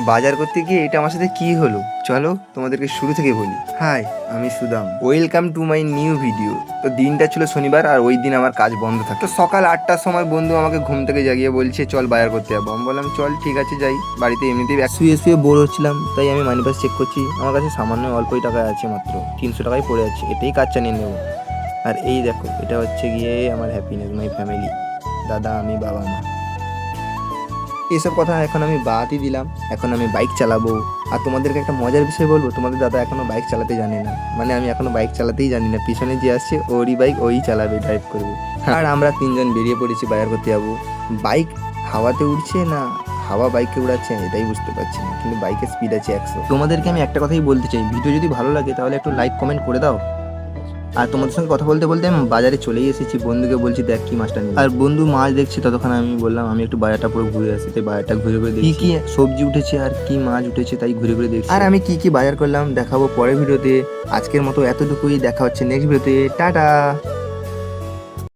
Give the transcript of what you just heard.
বাজার করতে গিয়ে এটা আমার সাথে কি হলো, চলো তোমাদেরকে শুরু থেকে বলি। হাই, আমি Sudam, welcome to my new video. তো দিনটা ছিল শনিবার আর ওই দিন আমার কাজ বন্ধ থাকে। তো সকাল 8টার সময় বন্ধু আমাকে ঘুম থেকে জাগিয়ে বলছে চল বাজার করতে যাবো। আমি বললাম চল ঠিক আছে যাই। বাড়িতে এমনিতেই শুয়ে শুয়ে বোর হচ্ছিলাম, তাই আমি মানি পাস চেক করছি। আমার কাছে সামান্য অল্পই টাকা আছে, মাত্র 300 টাকাই পড়ে আছে, এটাই কাজ চালিয়ে নেবো। আর এই দেখো, এটা হচ্ছে গিয়ে আমার হ্যাপিনেস, মাই ফ্যামিলি, দাদা, আমি, বাবা, মা। এইসব কথা এখন আমি বাদই দিলাম, এখন আমি বাইক চালাবো। আর তোমাদেরকে একটা মজার বিষয় বলবো, তোমাদের দাদা এখনো বাইক চালাতে জানে না, মানে আমি এখনো বাইক চালাতেই জানি না। পিছনে যে আসছে ওরই বাইক, ওই চালাবে, ড্রাইভ করবে। আর আমরা তিনজন বেরিয়ে পড়েছি বাজার করতে যাবো। বাইক হাওয়াতে উঠছে না হাওয়া বাইককে উড়াচ্ছে এটাই বুঝতে পারছি না, কিন্তু বাইকের স্পিড আছে 100। তোমাদেরকে আমি একটা কথাই বলতে চাই, ভিডিও যদি ভালো লাগে তাহলে একটু লাইক কমেন্ট করে দাও। আর তোমাদের সঙ্গে কথা বলতে বলতে আমি বাজারে চলেই এসেছি। বন্ধুকে বলছি দেখ কি মাছটা নিয়ে, আর বন্ধু মাছ দেখছি, ততক্ষণ আমি বললাম আমি একটু বাজারটা পুরো ঘুরে আসি। তাই বাজারটা ঘুরে ঘুরে দেখি কি সবজি উঠেছে আর কি মাছ উঠেছে, তাই ঘুরে ঘুরে দেখছি। আর আমি কি কি বাজার করলাম দেখাবো পরের ভিডিওতে। আজকের মতো এতটুকুই, দেখা হচ্ছে নেক্সট ভিডিওতে, টাটা।